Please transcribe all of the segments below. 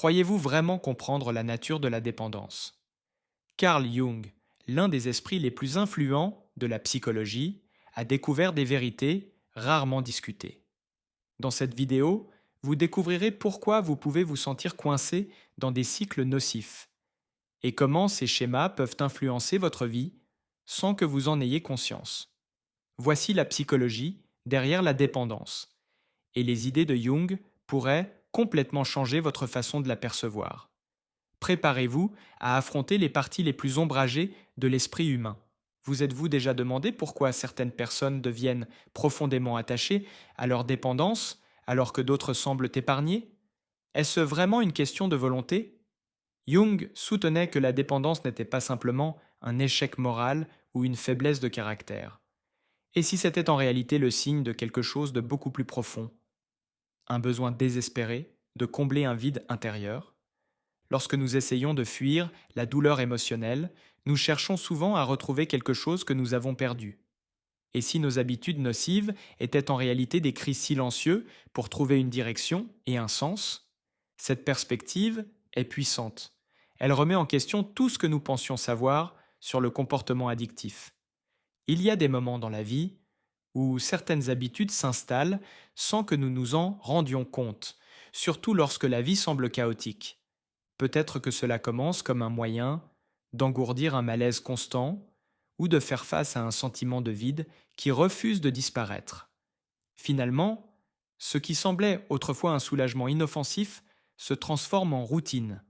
Croyez-vous vraiment comprendre la nature de la dépendance? Carl Jung, l'un des esprits les plus influents de la psychologie, a découvert des vérités rarement discutées. Dans cette vidéo, vous découvrirez pourquoi vous pouvez vous sentir coincé dans des cycles nocifs et comment ces schémas peuvent influencer votre vie sans que vous en ayez conscience. Voici la psychologie derrière la dépendance, et les idées de Jung pourraient complètement changer votre façon de la percevoir. Préparez-vous à affronter les parties les plus ombragées de l'esprit humain. Vous êtes-vous déjà demandé pourquoi certaines personnes deviennent profondément attachées à leur dépendance alors que d'autres semblent épargnées? Est-ce vraiment une question de volonté? Jung soutenait que la dépendance n'était pas simplement un échec moral ou une faiblesse de caractère. Et si c'était en réalité le signe de quelque chose de beaucoup plus profond, un besoin désespéré de combler un vide intérieur? Lorsque nous essayons de fuir la douleur émotionnelle, nous cherchons souvent à retrouver quelque chose que nous avons perdu. Et si nos habitudes nocives étaient en réalité des cris silencieux pour trouver une direction et un sens? Cette perspective est puissante. Elle remet en question tout ce que nous pensions savoir sur le comportement addictif. Il y a des moments dans la vie où certaines habitudes s'installent sans que nous nous en rendions compte, surtout lorsque la vie semble chaotique. Peut-être que cela commence comme un moyen d'engourdir un malaise constant ou de faire face à un sentiment de vide qui refuse de disparaître. Finalement, ce qui semblait autrefois un soulagement inoffensif se transforme en routine.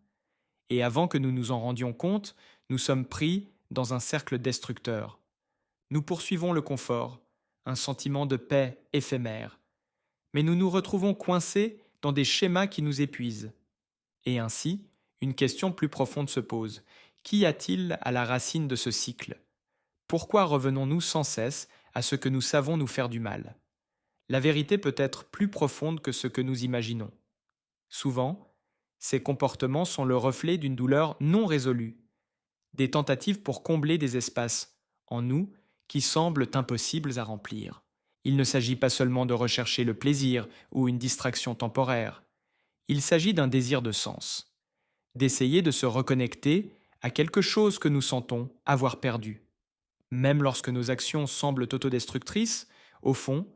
Et avant que nous nous en rendions compte, nous sommes pris dans un cercle destructeur. Nous poursuivons le confort, un sentiment de paix éphémère, mais nous nous retrouvons coincés dans des schémas qui nous épuisent. Et ainsi, une question plus profonde se pose. Qu'y a-t-il à la racine de ce cycle? Pourquoi revenons-nous sans cesse à ce que nous savons nous faire du mal? La vérité peut être plus profonde que ce que nous imaginons. Souvent, ces comportements sont le reflet d'une douleur non résolue, des tentatives pour combler des espaces en nous qui semblent impossibles à remplir. Il ne s'agit pas seulement de rechercher le plaisir ou une distraction temporaire, il s'agit d'un désir de sens, d'essayer de se reconnecter à quelque chose que nous sentons avoir perdu. Même lorsque nos actions semblent autodestructrices, au fond,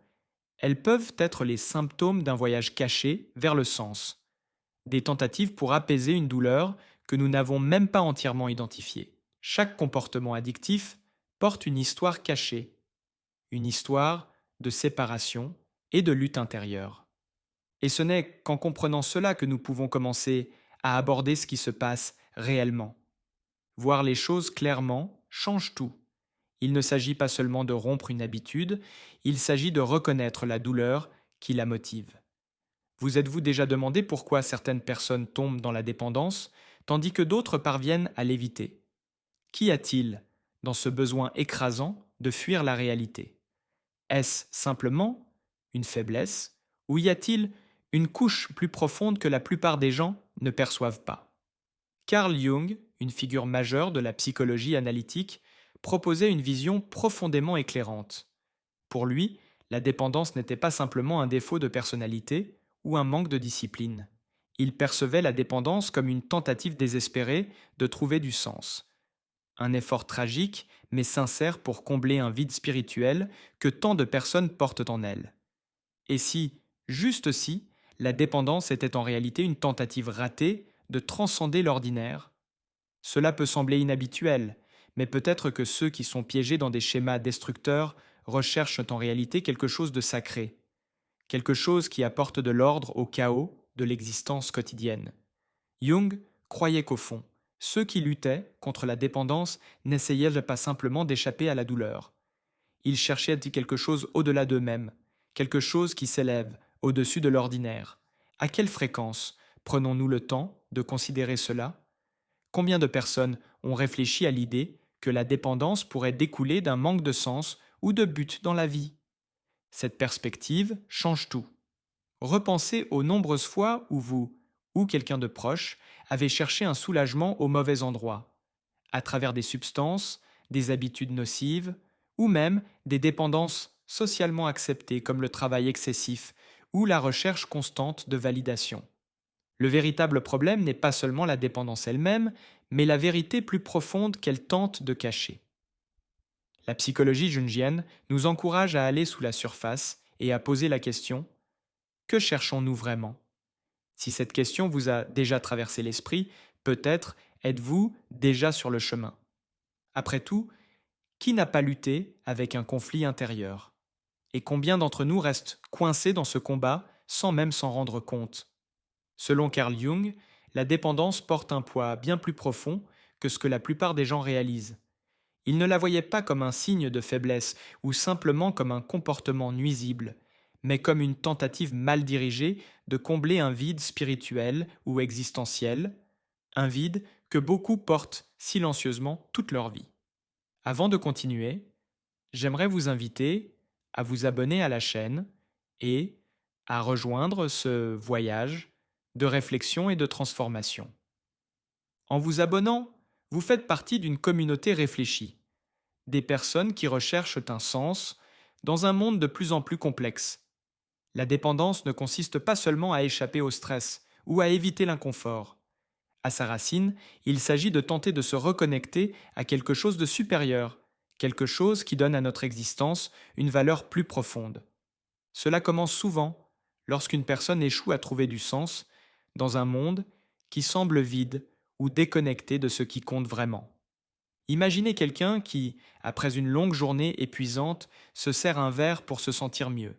elles peuvent être les symptômes d'un voyage caché vers le sens, des tentatives pour apaiser une douleur que nous n'avons même pas entièrement identifiée. Chaque comportement addictif porte une histoire cachée, une histoire de séparation et de lutte intérieure. Et ce n'est qu'en comprenant cela que nous pouvons commencer à aborder ce qui se passe réellement. Voir les choses clairement change tout. Il ne s'agit pas seulement de rompre une habitude, il s'agit de reconnaître la douleur qui la motive. Vous êtes-vous déjà demandé pourquoi certaines personnes tombent dans la dépendance, tandis que d'autres parviennent à l'éviter? Qu'y a-t-il dans ce besoin écrasant de fuir la réalité? Est-ce simplement une faiblesse, ou y a-t-il une couche plus profonde que la plupart des gens ne perçoivent pas? Carl Jung, une figure majeure de la psychologie analytique, proposait une vision profondément éclairante. Pour lui, la dépendance n'était pas simplement un défaut de personnalité ou un manque de discipline. Il percevait la dépendance comme une tentative désespérée de trouver du sens. Un effort tragique, mais sincère pour combler un vide spirituel que tant de personnes portent en elles. Et si, juste si, la dépendance était en réalité une tentative ratée de transcender l'ordinaire? Cela peut sembler inhabituel, mais peut-être que ceux qui sont piégés dans des schémas destructeurs recherchent en réalité quelque chose de sacré, quelque chose qui apporte de l'ordre au chaos de l'existence quotidienne. Jung croyait qu'au fond, ceux qui luttaient contre la dépendance n'essayaient pas simplement d'échapper à la douleur. Ils cherchaient quelque chose au-delà d'eux-mêmes, quelque chose qui s'élève au-dessus de l'ordinaire. À quelle fréquence prenons-nous le temps de considérer cela? Combien de personnes ont réfléchi à l'idée que la dépendance pourrait découler d'un manque de sens ou de but dans la vie? Cette perspective change tout. Repensez aux nombreuses fois où vous, ou quelqu'un de proche, avez cherché un soulagement au mauvais endroit, à travers des substances, des habitudes nocives, ou même des dépendances socialement acceptées comme le travail excessif ou la recherche constante de validation. Le véritable problème n'est pas seulement la dépendance elle-même, mais la vérité plus profonde qu'elle tente de cacher. La psychologie jungienne nous encourage à aller sous la surface et à poser la question: que cherchons-nous vraiment? Si cette question vous a déjà traversé l'esprit, peut-être êtes-vous déjà sur le chemin. Après tout, qui n'a pas lutté avec un conflit intérieur? Et combien d'entre nous restent coincés dans ce combat sans même s'en rendre compte? Selon Carl Jung, la dépendance porte un poids bien plus profond que ce que la plupart des gens réalisent. Il ne la voyait pas comme un signe de faiblesse ou simplement comme un comportement nuisible, mais comme une tentative mal dirigée de combler un vide spirituel ou existentiel, un vide que beaucoup portent silencieusement toute leur vie. Avant de continuer, j'aimerais vous inviter à vous abonner à la chaîne et à rejoindre ce voyage de réflexion et de transformation. En vous abonnant, vous faites partie d'une communauté réfléchie, des personnes qui recherchent un sens dans un monde de plus en plus complexe. La dépendance ne consiste pas seulement à échapper au stress ou à éviter l'inconfort. À sa racine, il s'agit de tenter de se reconnecter à quelque chose de supérieur, quelque chose qui donne à notre existence une valeur plus profonde. Cela commence souvent lorsqu'une personne échoue à trouver du sens dans un monde qui semble vide ou déconnecté de ce qui compte vraiment. Imaginez quelqu'un qui, après une longue journée épuisante, se sert un verre pour se sentir mieux.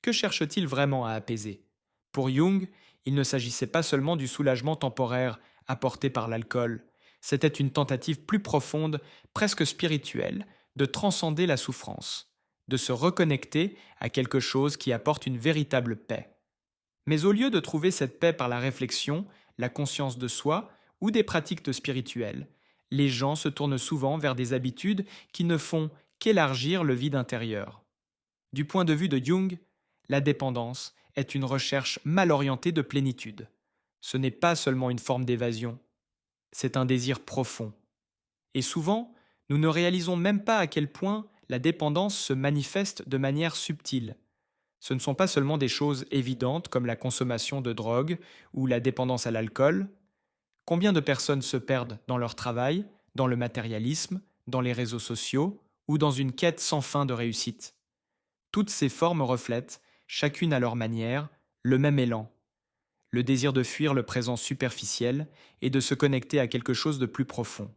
Que cherche-t-il vraiment à apaiser? Pour Jung, il ne s'agissait pas seulement du soulagement temporaire apporté par l'alcool, c'était une tentative plus profonde, presque spirituelle, de transcender la souffrance, de se reconnecter à quelque chose qui apporte une véritable paix. Mais au lieu de trouver cette paix par la réflexion, la conscience de soi ou des pratiques spirituelles, les gens se tournent souvent vers des habitudes qui ne font qu'élargir le vide intérieur. Du point de vue de Jung, la dépendance est une recherche mal orientée de plénitude. Ce n'est pas seulement une forme d'évasion, c'est un désir profond. Et souvent, nous ne réalisons même pas à quel point la dépendance se manifeste de manière subtile. Ce ne sont pas seulement des choses évidentes comme la consommation de drogue ou la dépendance à l'alcool. Combien de personnes se perdent dans leur travail, dans le matérialisme, dans les réseaux sociaux ou dans une quête sans fin de réussite? Toutes ces formes reflètent, chacune à leur manière, le même élan, le désir de fuir le présent superficiel et de se connecter à quelque chose de plus profond,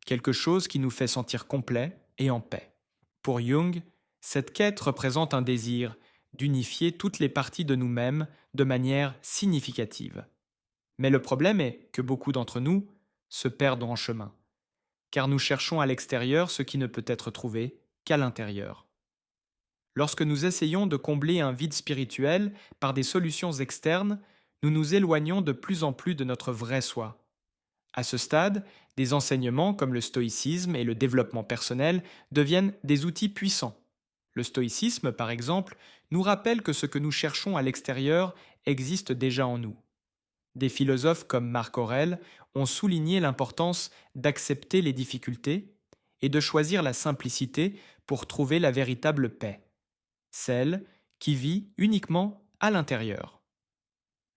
quelque chose qui nous fait sentir complets et en paix. Pour Jung, cette quête représente un désir d'unifier toutes les parties de nous-mêmes de manière significative. Mais le problème est que beaucoup d'entre nous se perdent en chemin, car nous cherchons à l'extérieur ce qui ne peut être trouvé qu'à l'intérieur. Lorsque nous essayons de combler un vide spirituel par des solutions externes, nous nous éloignons de plus en plus de notre vrai soi. À ce stade, des enseignements comme le stoïcisme et le développement personnel deviennent des outils puissants. Le stoïcisme, par exemple, nous rappelle que ce que nous cherchons à l'extérieur existe déjà en nous. Des philosophes comme Marc Aurèle ont souligné l'importance d'accepter les difficultés et de choisir la simplicité pour trouver la véritable paix, celle qui vit uniquement à l'intérieur.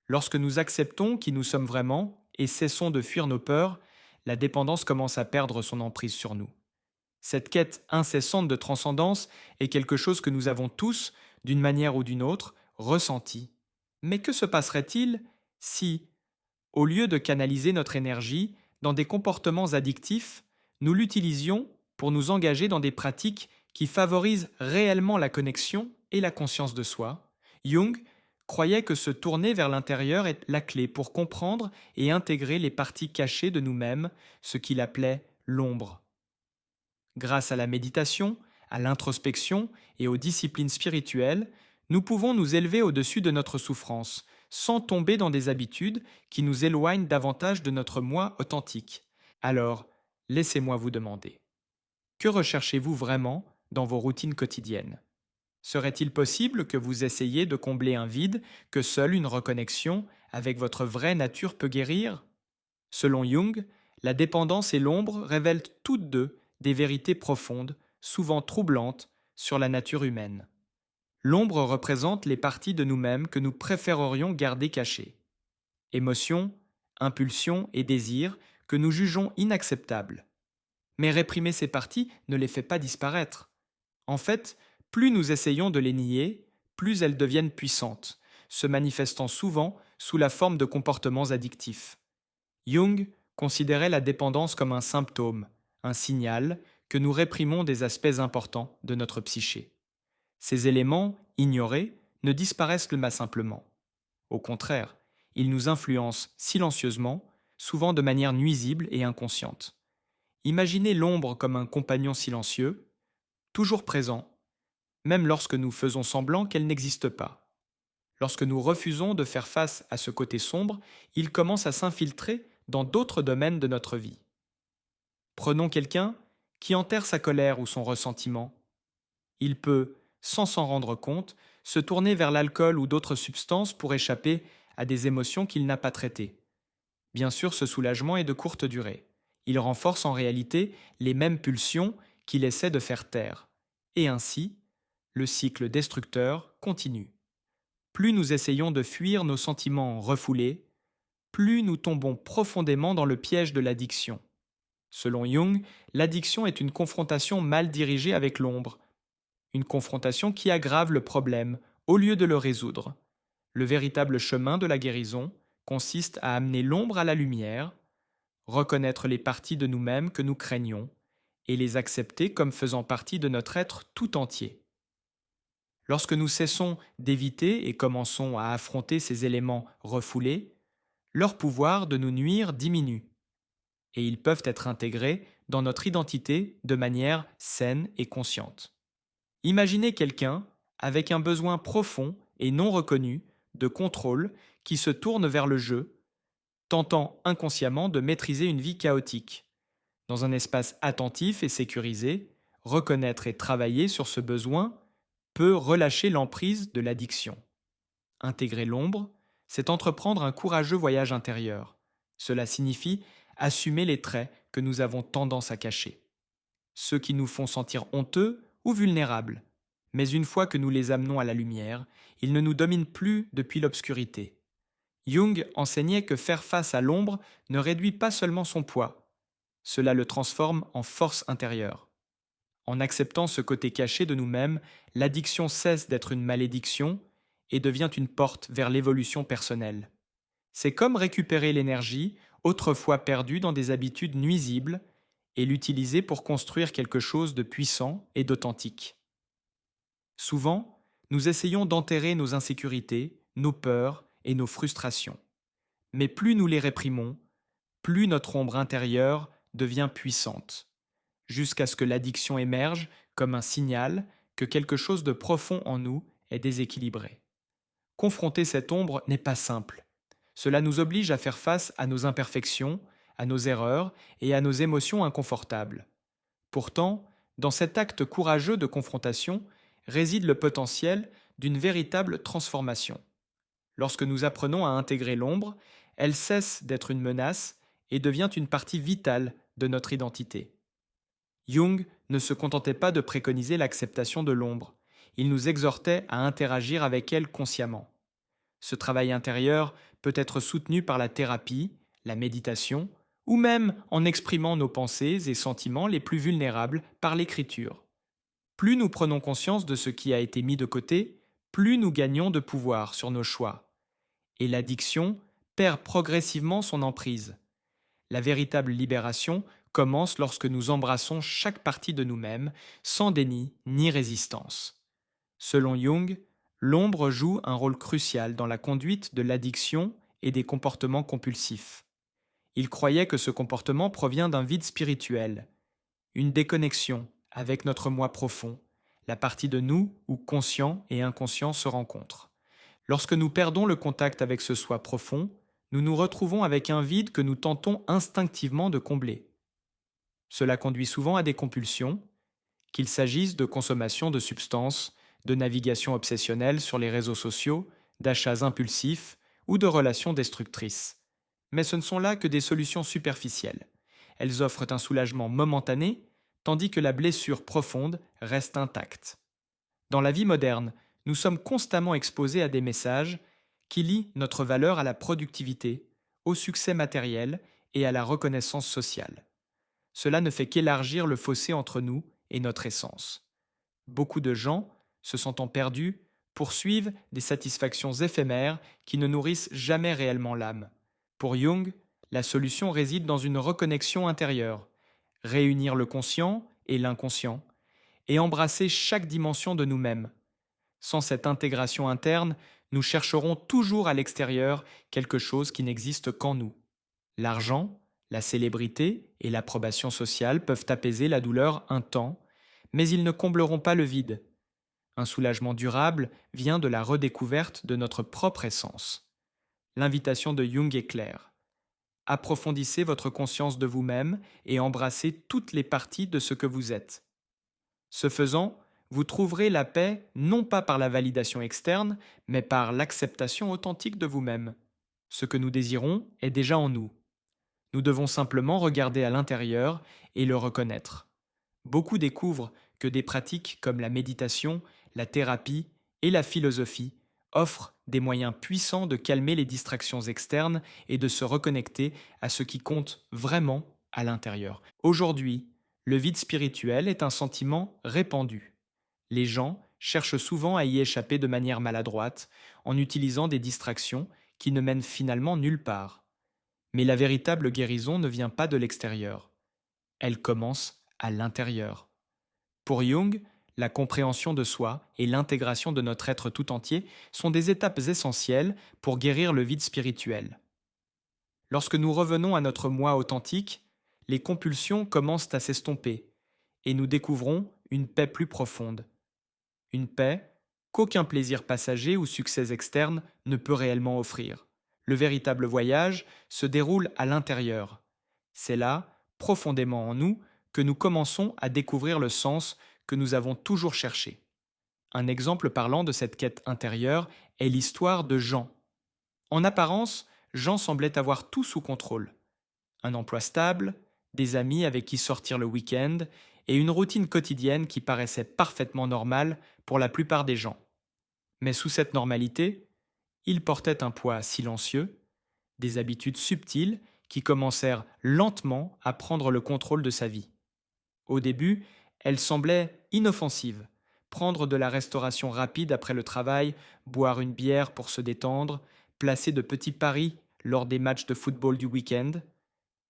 Lorsque nous acceptons qui nous sommes vraiment et cessons de fuir nos peurs, la dépendance commence à perdre son emprise sur nous. Cette quête incessante de transcendance est quelque chose que nous avons tous, d'une manière ou d'une autre, ressenti. Mais que se passerait-il si, au lieu de canaliser notre énergie dans des comportements addictifs, nous l'utilisions pour nous engager dans des pratiques qui favorisent réellement la connexion et la conscience de soi? Jung croyait que se tourner vers l'intérieur est la clé pour comprendre et intégrer les parties cachées de nous-mêmes, ce qu'il appelait l'ombre. Grâce à la méditation, à l'introspection et aux disciplines spirituelles, nous pouvons nous élever au-dessus de notre souffrance, sans tomber dans des habitudes qui nous éloignent davantage de notre moi authentique. Alors, laissez-moi vous demander, que recherchez-vous vraiment dans vos routines quotidiennes? Serait-il possible que vous essayiez de combler un vide que seule une reconnexion avec votre vraie nature peut guérir? Selon Jung, la dépendance et l'ombre révèlent toutes deux des vérités profondes, souvent troublantes, sur la nature humaine. L'ombre représente les parties de nous-mêmes que nous préférerions garder cachées. Émotions, impulsions et désirs que nous jugeons inacceptables. Mais réprimer ces parties ne les fait pas disparaître. En fait, plus nous essayons de les nier, plus elles deviennent puissantes, se manifestant souvent sous la forme de comportements addictifs. Jung considérait la dépendance comme un symptôme, un signal que nous réprimons des aspects importants de notre psyché. Ces éléments, ignorés, ne disparaissent pas simplement. Au contraire, ils nous influencent silencieusement, souvent de manière nuisible et inconsciente. Imaginez l'ombre comme un compagnon silencieux, toujours présent, même lorsque nous faisons semblant qu'elle n'existe pas. Lorsque nous refusons de faire face à ce côté sombre, il commence à s'infiltrer dans d'autres domaines de notre vie. Prenons quelqu'un qui enterre sa colère ou son ressentiment. Il peut, sans s'en rendre compte, se tourner vers l'alcool ou d'autres substances pour échapper à des émotions qu'il n'a pas traitées. Bien sûr, ce soulagement est de courte durée. Il renforce en réalité les mêmes pulsions qu'il essaie de faire taire. Et ainsi, le cycle destructeur continue. Plus nous essayons de fuir nos sentiments refoulés, plus nous tombons profondément dans le piège de l'addiction. Selon Jung, l'addiction est une confrontation mal dirigée avec l'ombre, une confrontation qui aggrave le problème au lieu de le résoudre. Le véritable chemin de la guérison consiste à amener l'ombre à la lumière, reconnaître les parties de nous-mêmes que nous craignons et les accepter comme faisant partie de notre être tout entier. Lorsque nous cessons d'éviter et commençons à affronter ces éléments refoulés, leur pouvoir de nous nuire diminue, et ils peuvent être intégrés dans notre identité de manière saine et consciente. Imaginez quelqu'un avec un besoin profond et non reconnu de contrôle qui se tourne vers le jeu, tentant inconsciemment de maîtriser une vie chaotique. Dans un espace attentif et sécurisé, reconnaître et travailler sur ce besoin peut relâcher l'emprise de l'addiction. Intégrer l'ombre, c'est entreprendre un courageux voyage intérieur. Cela signifie assumer les traits que nous avons tendance à cacher, ceux qui nous font sentir honteux ou vulnérables. Mais une fois que nous les amenons à la lumière, ils ne nous dominent plus depuis l'obscurité. Jung enseignait que faire face à l'ombre ne réduit pas seulement son poids, cela le transforme en force intérieure. En acceptant ce côté caché de nous-mêmes, l'addiction cesse d'être une malédiction et devient une porte vers l'évolution personnelle. C'est comme récupérer l'énergie, autrefois perdue dans des habitudes nuisibles, et l'utiliser pour construire quelque chose de puissant et d'authentique. Souvent, nous essayons d'enterrer nos insécurités, nos peurs et nos frustrations. Mais plus nous les réprimons, plus notre ombre intérieure devient puissante, jusqu'à ce que l'addiction émerge comme un signal que quelque chose de profond en nous est déséquilibré. Confronter cette ombre n'est pas simple. Cela nous oblige à faire face à nos imperfections, à nos erreurs et à nos émotions inconfortables. Pourtant, dans cet acte courageux de confrontation réside le potentiel d'une véritable transformation. Lorsque nous apprenons à intégrer l'ombre, elle cesse d'être une menace et devient une partie vitale de notre identité. Jung ne se contentait pas de préconiser l'acceptation de l'ombre, il nous exhortait à interagir avec elle consciemment. Ce travail intérieur peut être soutenu par la thérapie, la méditation, ou même en exprimant nos pensées et sentiments les plus vulnérables par l'écriture. Plus nous prenons conscience de ce qui a été mis de côté, plus nous gagnons de pouvoir sur nos choix. Et l'addiction perd progressivement son emprise. La véritable libération commence lorsque nous embrassons chaque partie de nous-mêmes, sans déni ni résistance. Selon Jung, l'ombre joue un rôle crucial dans la conduite de l'addiction et des comportements compulsifs. Il croyait que ce comportement provient d'un vide spirituel, une déconnexion avec notre moi profond, la partie de nous où conscient et inconscient se rencontrent. Lorsque nous perdons le contact avec ce soi profond, nous nous retrouvons avec un vide que nous tentons instinctivement de combler. Cela conduit souvent à des compulsions, qu'il s'agisse de consommation de substances, de navigation obsessionnelle sur les réseaux sociaux, d'achats impulsifs ou de relations destructrices. Mais ce ne sont là que des solutions superficielles. Elles offrent un soulagement momentané, tandis que la blessure profonde reste intacte. Dans la vie moderne, nous sommes constamment exposés à des messages qui lie notre valeur à la productivité, au succès matériel et à la reconnaissance sociale. Cela ne fait qu'élargir le fossé entre nous et notre essence. Beaucoup de gens, se sentant perdus, poursuivent des satisfactions éphémères qui ne nourrissent jamais réellement l'âme. Pour Jung, la solution réside dans une reconnexion intérieure, réunir le conscient et l'inconscient, et embrasser chaque dimension de nous-mêmes. Sans cette intégration interne, nous chercherons toujours à l'extérieur quelque chose qui n'existe qu'en nous. L'argent, la célébrité et l'approbation sociale peuvent apaiser la douleur un temps, mais ils ne combleront pas le vide. Un soulagement durable vient de la redécouverte de notre propre essence. L'invitation de Jung est claire. Approfondissez votre conscience de vous-même et embrassez toutes les parties de ce que vous êtes. Ce faisant, vous trouverez la paix non pas par la validation externe, mais par l'acceptation authentique de vous-même. Ce que nous désirons est déjà en nous. Nous devons simplement regarder à l'intérieur et le reconnaître. Beaucoup découvrent que des pratiques comme la méditation, la thérapie et la philosophie offrent des moyens puissants de calmer les distractions externes et de se reconnecter à ce qui compte vraiment à l'intérieur. Aujourd'hui, le vide spirituel est un sentiment répandu. Les gens cherchent souvent à y échapper de manière maladroite en utilisant des distractions qui ne mènent finalement nulle part. Mais la véritable guérison ne vient pas de l'extérieur. Elle commence à l'intérieur. Pour Jung, la compréhension de soi et l'intégration de notre être tout entier sont des étapes essentielles pour guérir le vide spirituel. Lorsque nous revenons à notre moi authentique, les compulsions commencent à s'estomper et nous découvrons une paix plus profonde. Une paix qu'aucun plaisir passager ou succès externe ne peut réellement offrir. Le véritable voyage se déroule à l'intérieur. C'est là, profondément en nous, que nous commençons à découvrir le sens que nous avons toujours cherché. Un exemple parlant de cette quête intérieure est l'histoire de Jean. En apparence, Jean semblait avoir tout sous contrôle. Un emploi stable, des amis avec qui sortir le week-end et une routine quotidienne qui paraissait parfaitement normale pour la plupart des gens. Mais sous cette normalité, il portait un poids silencieux, des habitudes subtiles qui commencèrent lentement à prendre le contrôle de sa vie. Au début, elles semblaient inoffensives. Prendre de la restauration rapide après le travail, boire une bière pour se détendre, placer de petits paris lors des matchs de football du week-end.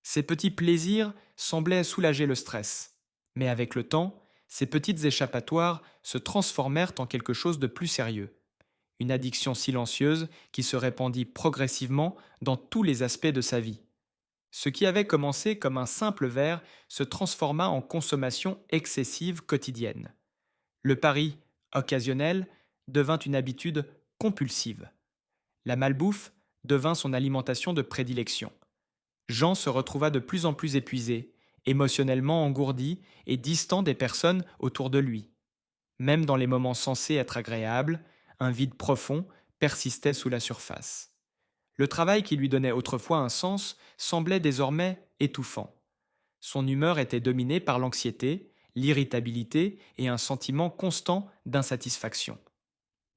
Ces petits plaisirs semblaient soulager le stress. Mais avec le temps, ces petites échappatoires se transformèrent en quelque chose de plus sérieux. Une addiction silencieuse qui se répandit progressivement dans tous les aspects de sa vie. Ce qui avait commencé comme un simple verre se transforma en consommation excessive quotidienne. Le pari, occasionnel, devint une habitude compulsive. La malbouffe devint son alimentation de prédilection. Jean se retrouva de plus en plus épuisé, émotionnellement engourdi et distant des personnes autour de lui. Même dans les moments censés être agréables, un vide profond persistait sous la surface. Le travail qui lui donnait autrefois un sens semblait désormais étouffant. Son humeur était dominée par l'anxiété, l'irritabilité et un sentiment constant d'insatisfaction.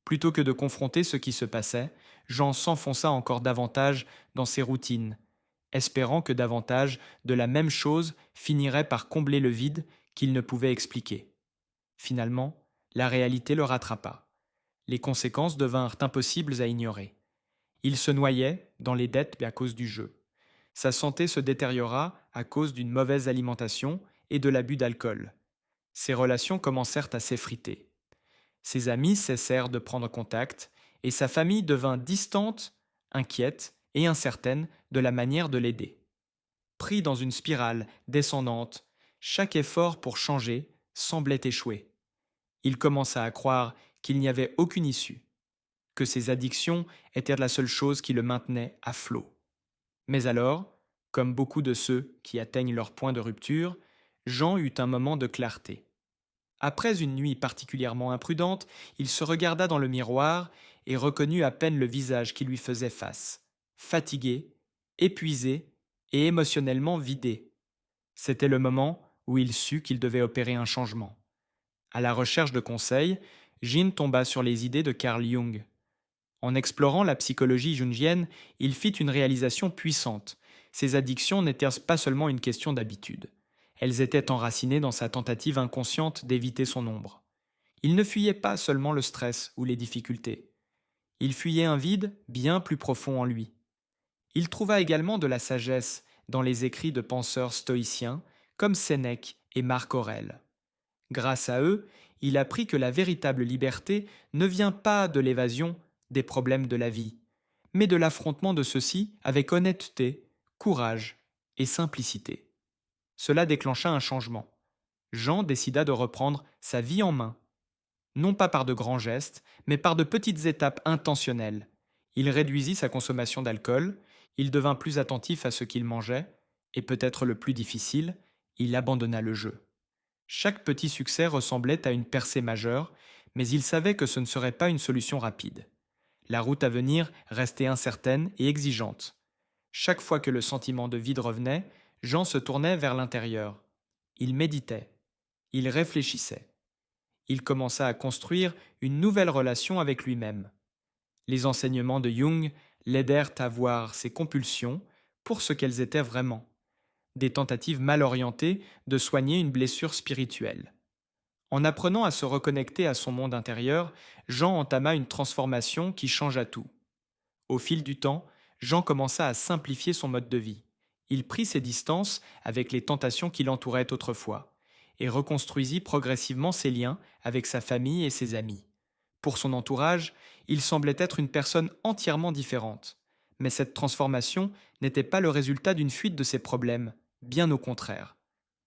Plutôt que de confronter ce qui se passait, Jean s'enfonça encore davantage dans ses routines, espérant que davantage de la même chose finirait par combler le vide qu'il ne pouvait expliquer. Finalement, la réalité le rattrapa. Les conséquences devinrent impossibles à ignorer. Il se noyait dans les dettes à cause du jeu. Sa santé se détériora à cause d'une mauvaise alimentation et de l'abus d'alcool. Ses relations commencèrent à s'effriter. Ses amis cessèrent de prendre contact et sa famille devint distante, inquiète et incertaine de la manière de l'aider. Pris dans une spirale descendante, chaque effort pour changer semblait échouer. Il commença à croire qu'il n'y avait aucune issue, que ses addictions étaient la seule chose qui le maintenait à flot. Mais alors, comme beaucoup de ceux qui atteignent leur point de rupture, Jean eut un moment de clarté. Après une nuit particulièrement imprudente, il se regarda dans le miroir et reconnut à peine le visage qui lui faisait face, fatigué, épuisé et émotionnellement vidé. C'était le moment où il sut qu'il devait opérer un changement. À la recherche de conseils, Jean tomba sur les idées de Carl Jung. En explorant la psychologie jungienne, il fit une réalisation puissante. Ses addictions n'étaient pas seulement une question d'habitude. Elles étaient enracinées dans sa tentative inconsciente d'éviter son ombre. Il ne fuyait pas seulement le stress ou les difficultés. Il fuyait un vide bien plus profond en lui. Il trouva également de la sagesse dans les écrits de penseurs stoïciens comme Sénèque et Marc Aurèle. Grâce à eux, il apprit que la véritable liberté ne vient pas de l'évasion des problèmes de la vie, mais de l'affrontement de ceux-ci avec honnêteté, courage et simplicité. Cela déclencha un changement. Jean décida de reprendre sa vie en main, non pas par de grands gestes, mais par de petites étapes intentionnelles. Il réduisit sa consommation d'alcool, il devint plus attentif à ce qu'il mangeait, et peut-être le plus difficile, il abandonna le jeu. Chaque petit succès ressemblait à une percée majeure, mais il savait que ce ne serait pas une solution rapide. La route à venir restait incertaine et exigeante. Chaque fois que le sentiment de vide revenait, Jean se tournait vers l'intérieur. Il méditait, il réfléchissait. Il commença à construire une nouvelle relation avec lui-même. Les enseignements de Jung l'aidèrent à voir ses compulsions pour ce qu'elles étaient vraiment, des tentatives mal orientées de soigner une blessure spirituelle. En apprenant à se reconnecter à son monde intérieur, Jean entama une transformation qui changea tout. Au fil du temps, Jean commença à simplifier son mode de vie. Il prit ses distances avec les tentations qui l'entouraient autrefois et reconstruisit progressivement ses liens avec sa famille et ses amis. Pour son entourage, il semblait être une personne entièrement différente. Mais cette transformation n'était pas le résultat d'une fuite de ses problèmes, bien au contraire.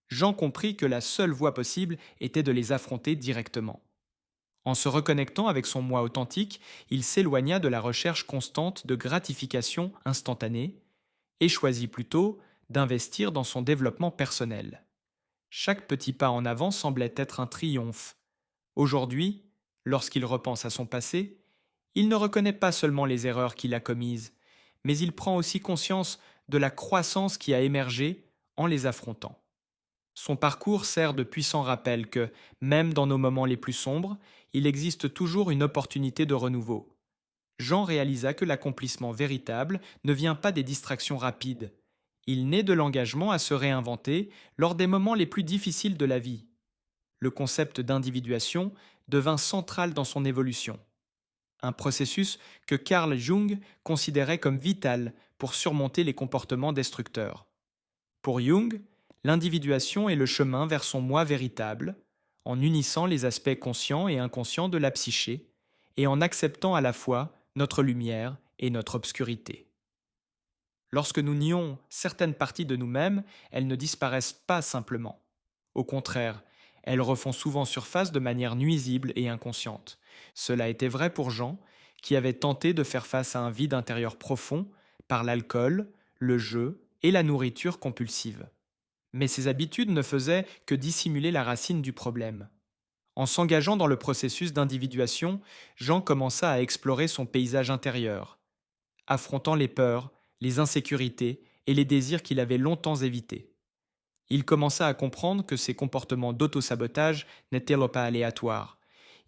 Jean comprit que la seule voie possible était de les affronter directement. En se reconnectant avec son moi authentique, il s'éloigna de la recherche constante de gratification instantanée et choisit plutôt d'investir dans son développement personnel. Chaque petit pas en avant semblait être un triomphe. Aujourd'hui, lorsqu'il repense à son passé, il ne reconnaît pas seulement les erreurs qu'il a commises, mais il prend aussi conscience de la croissance qui a émergé en les affrontant. Son parcours sert de puissant rappel que, même dans nos moments les plus sombres, il existe toujours une opportunité de renouveau. Jean réalisa que l'accomplissement véritable ne vient pas des distractions rapides. Il naît de l'engagement à se réinventer lors des moments les plus difficiles de la vie. Le concept d'individuation devint central dans son évolution, un processus que Carl Jung considérait comme vital pour surmonter les comportements destructeurs. Pour Jung, l'individuation est le chemin vers son moi véritable, en unissant les aspects conscients et inconscients de la psyché, et en acceptant à la fois notre lumière et notre obscurité. Lorsque nous nions certaines parties de nous-mêmes, elles ne disparaissent pas simplement. Au contraire, elles refont souvent surface de manière nuisible et inconsciente. Cela était vrai pour Jean, qui avait tenté de faire face à un vide intérieur profond par l'alcool, le jeu et la nourriture compulsive. Mais ces habitudes ne faisaient que dissimuler la racine du problème. En s'engageant dans le processus d'individuation, Jean commença à explorer son paysage intérieur, affrontant les peurs, les insécurités et les désirs qu'il avait longtemps évités. Il commença à comprendre que ses comportements d'autosabotage n'étaient pas aléatoires.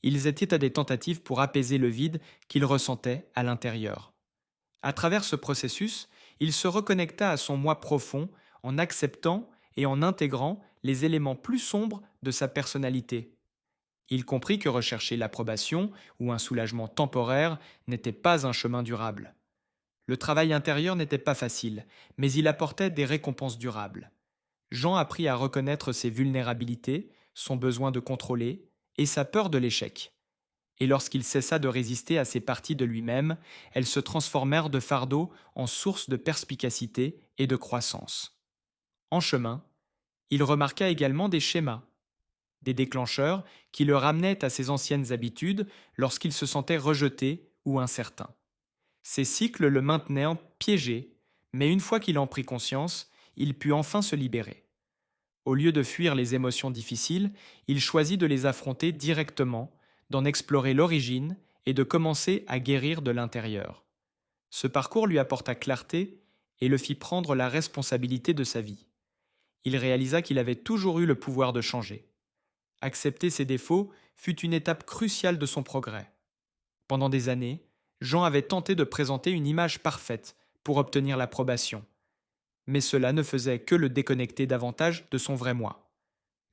Ils étaient à des tentatives pour apaiser le vide qu'il ressentait à l'intérieur. À travers ce processus, il se reconnecta à son moi profond en acceptant et en intégrant les éléments plus sombres de sa personnalité. Il comprit que rechercher l'approbation ou un soulagement temporaire n'était pas un chemin durable. Le travail intérieur n'était pas facile, mais il apportait des récompenses durables. Jean apprit à reconnaître ses vulnérabilités, son besoin de contrôler et sa peur de l'échec. Et lorsqu'il cessa de résister à ces parties de lui-même, elles se transformèrent de fardeau en source de perspicacité et de croissance. En chemin, il remarqua également des schémas, des déclencheurs qui le ramenaient à ses anciennes habitudes lorsqu'il se sentait rejeté ou incertain. Ces cycles le maintenaient piégé, mais une fois qu'il en prit conscience, il put enfin se libérer. Au lieu de fuir les émotions difficiles, il choisit de les affronter directement, d'en explorer l'origine et de commencer à guérir de l'intérieur. Ce parcours lui apporta clarté et le fit prendre la responsabilité de sa vie. Il réalisa qu'il avait toujours eu le pouvoir de changer. Accepter ses défauts fut une étape cruciale de son progrès. Pendant des années, Jean avait tenté de présenter une image parfaite pour obtenir l'approbation, mais cela ne faisait que le déconnecter davantage de son vrai moi.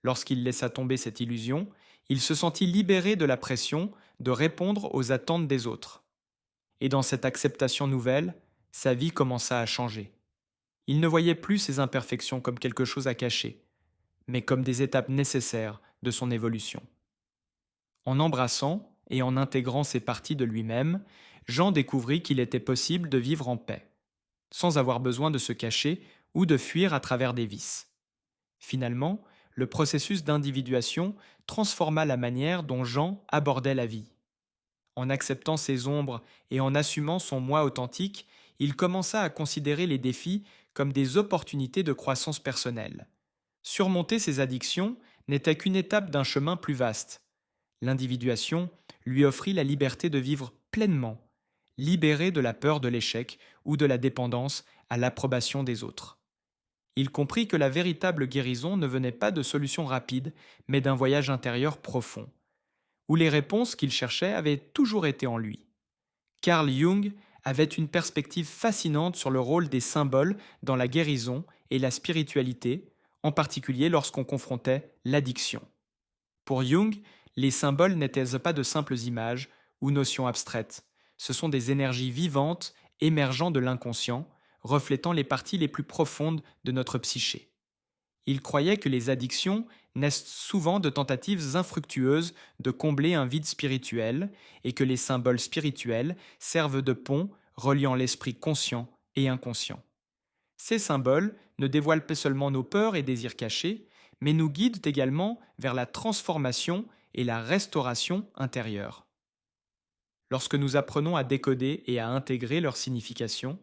Lorsqu'il laissa tomber cette illusion, il se sentit libéré de la pression de répondre aux attentes des autres. Et dans cette acceptation nouvelle, sa vie commença à changer. Il ne voyait plus ses imperfections comme quelque chose à cacher, mais comme des étapes nécessaires de son évolution. En embrassant et en intégrant ces parties de lui-même, Jean découvrit qu'il était possible de vivre en paix, sans avoir besoin de se cacher ou de fuir à travers des vices. Finalement, le processus d'individuation transforma la manière dont Jean abordait la vie. En acceptant ses ombres et en assumant son moi authentique, il commença à considérer les défis comme des opportunités de croissance personnelle. Surmonter ses addictions n'était qu'une étape d'un chemin plus vaste. L'individuation lui offrit la liberté de vivre pleinement, libéré de la peur de l'échec ou de la dépendance à l'approbation des autres. Il comprit que la véritable guérison ne venait pas de solutions rapides, mais d'un voyage intérieur profond, où les réponses qu'il cherchait avaient toujours été en lui. Carl Jung avait une perspective fascinante sur le rôle des symboles dans la guérison et la spiritualité, en particulier lorsqu'on confrontait l'addiction. Pour Jung, les symboles n'étaient pas de simples images ou notions abstraites, ce sont des énergies vivantes émergeant de l'inconscient, reflétant les parties les plus profondes de notre psyché. Il croyait que les addictions naissent souvent de tentatives infructueuses de combler un vide spirituel et que les symboles spirituels servent de pont reliant l'esprit conscient et inconscient. Ces symboles ne dévoilent pas seulement nos peurs et désirs cachés, mais nous guident également vers la transformation et la restauration intérieure. Lorsque nous apprenons à décoder et à intégrer leur signification,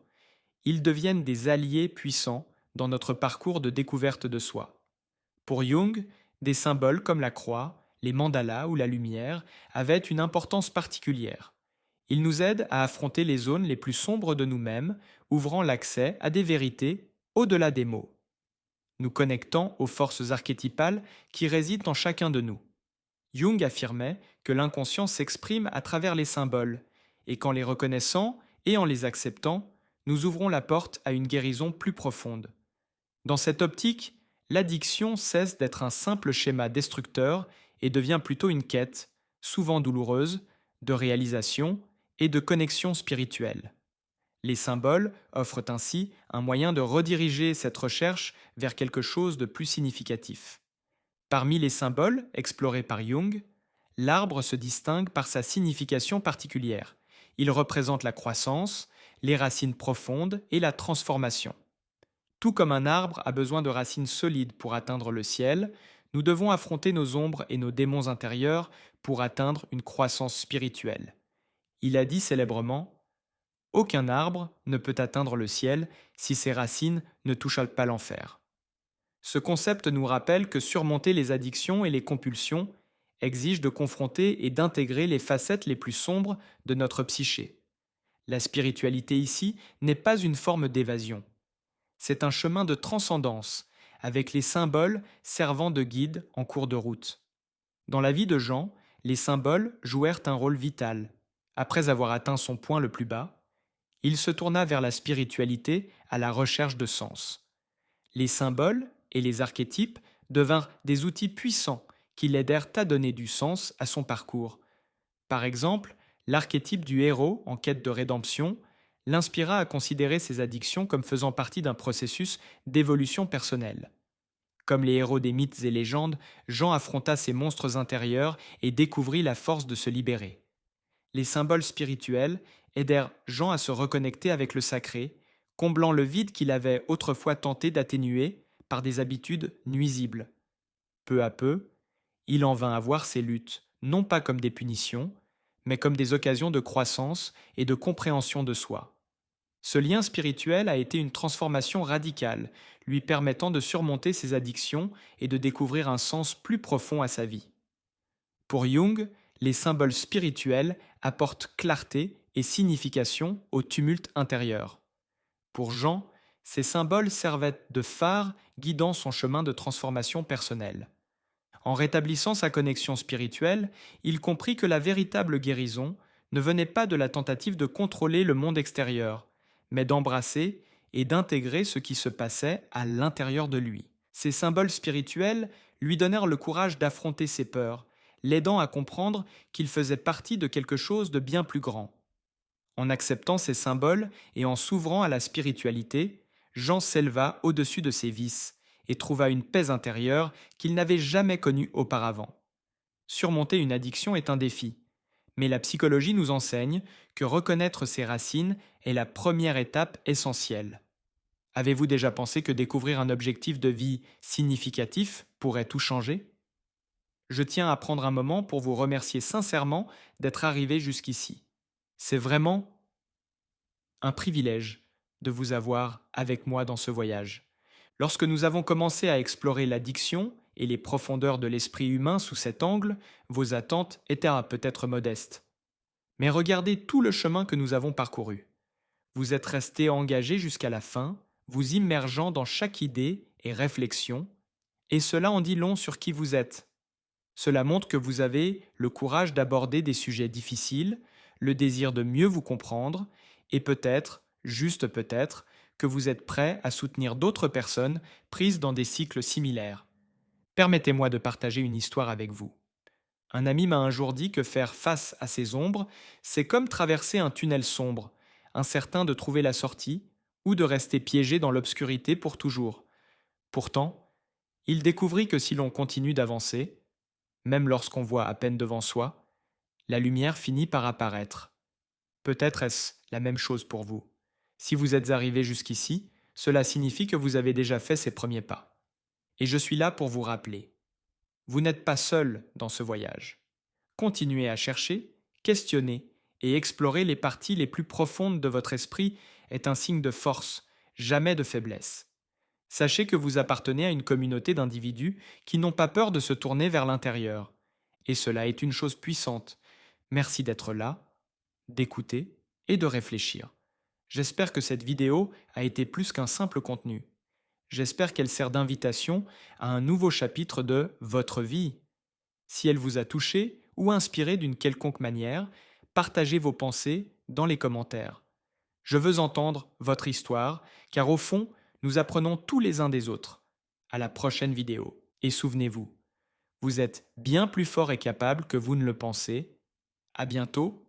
ils deviennent des alliés puissants dans notre parcours de découverte de soi. Pour Jung, des symboles comme la croix, les mandalas ou la lumière avaient une importance particulière. Ils nous aident à affronter les zones les plus sombres de nous-mêmes, ouvrant l'accès à des vérités au-delà des mots, nous connectant aux forces archétypales qui résident en chacun de nous. Jung affirmait que l'inconscient s'exprime à travers les symboles, et qu'en les reconnaissant et en les acceptant, nous ouvrons la porte à une guérison plus profonde. Dans cette optique, l'addiction cesse d'être un simple schéma destructeur et devient plutôt une quête, souvent douloureuse, de réalisation et de connexion spirituelle. Les symboles offrent ainsi un moyen de rediriger cette recherche vers quelque chose de plus significatif. Parmi les symboles explorés par Jung, l'arbre se distingue par sa signification particulière. Il représente la croissance, les racines profondes et la transformation. Tout comme un arbre a besoin de racines solides pour atteindre le ciel, nous devons affronter nos ombres et nos démons intérieurs pour atteindre une croissance spirituelle. Il a dit célèbrement : aucun arbre ne peut atteindre le ciel si ses racines ne touchent pas l'enfer. Ce concept nous rappelle que surmonter les addictions et les compulsions exige de confronter et d'intégrer les facettes les plus sombres de notre psyché. La spiritualité ici n'est pas une forme d'évasion. C'est un chemin de transcendance, avec les symboles servant de guide en cours de route. Dans la vie de Jean, les symboles jouèrent un rôle vital. Après avoir atteint son point le plus bas, il se tourna vers la spiritualité à la recherche de sens. Les symboles et les archétypes devinrent des outils puissants qui l'aidèrent à donner du sens à son parcours. Par exemple, l'archétype du héros en quête de rédemption l'inspira à considérer ses addictions comme faisant partie d'un processus d'évolution personnelle. Comme les héros des mythes et légendes, Jean affronta ses monstres intérieurs et découvrit la force de se libérer. Les symboles spirituels aidèrent Jean à se reconnecter avec le sacré, comblant le vide qu'il avait autrefois tenté d'atténuer par des habitudes nuisibles. Peu à peu, il en vint à voir ses luttes, non pas comme des punitions, mais comme des occasions de croissance et de compréhension de soi. Ce lien spirituel a été une transformation radicale, lui permettant de surmonter ses addictions et de découvrir un sens plus profond à sa vie. Pour Jung, les symboles spirituels apportent clarté et signification au tumulte intérieur. Pour Jean, ces symboles servaient de phare guidant son chemin de transformation personnelle. En rétablissant sa connexion spirituelle, il comprit que la véritable guérison ne venait pas de la tentative de contrôler le monde extérieur, mais d'embrasser et d'intégrer ce qui se passait à l'intérieur de lui. Ces symboles spirituels lui donnèrent le courage d'affronter ses peurs, l'aidant à comprendre qu'il faisait partie de quelque chose de bien plus grand. En acceptant ces symboles et en s'ouvrant à la spiritualité, Jean s'éleva au-dessus de ses vices et trouva une paix intérieure qu'il n'avait jamais connue auparavant. Surmonter une addiction est un défi, mais la psychologie nous enseigne que reconnaître ses racines est la première étape essentielle. Avez-vous déjà pensé que découvrir un objectif de vie significatif pourrait tout changer? Je tiens à prendre un moment pour vous remercier sincèrement d'être arrivé jusqu'ici. C'est vraiment un privilège de vous avoir avec moi dans ce voyage. Lorsque nous avons commencé à explorer l'addiction et les profondeurs de l'esprit humain sous cet angle, vos attentes étaient peut-être modestes. Mais regardez tout le chemin que nous avons parcouru. Vous êtes resté engagé jusqu'à la fin, vous immergeant dans chaque idée et réflexion, et cela en dit long sur qui vous êtes. Cela montre que vous avez le courage d'aborder des sujets difficiles, le désir de mieux vous comprendre, et peut-être, juste peut-être, que vous êtes prêt à soutenir d'autres personnes prises dans des cycles similaires. Permettez-moi de partager une histoire avec vous. Un ami m'a un jour dit que faire face à ses ombres, c'est comme traverser un tunnel sombre, incertain de trouver la sortie ou de rester piégé dans l'obscurité pour toujours. Pourtant, il découvrit que si l'on continue d'avancer, même lorsqu'on voit à peine devant soi, la lumière finit par apparaître. Peut-être est-ce la même chose pour vous. Si vous êtes arrivé jusqu'ici, cela signifie que vous avez déjà fait ces premiers pas. Et je suis là pour vous rappeler. Vous n'êtes pas seul dans ce voyage. Continuez à chercher, questionner et explorer les parties les plus profondes de votre esprit est un signe de force, jamais de faiblesse. Sachez que vous appartenez à une communauté d'individus qui n'ont pas peur de se tourner vers l'intérieur. Et cela est une chose puissante. Merci d'être là, d'écouter et de réfléchir. J'espère que cette vidéo a été plus qu'un simple contenu. J'espère qu'elle sert d'invitation à un nouveau chapitre de votre vie. Si elle vous a touché ou inspiré d'une quelconque manière, partagez vos pensées dans les commentaires. Je veux entendre votre histoire, car au fond, nous apprenons tous les uns des autres. À la prochaine vidéo. Et souvenez-vous, vous êtes bien plus fort et capable que vous ne le pensez. À bientôt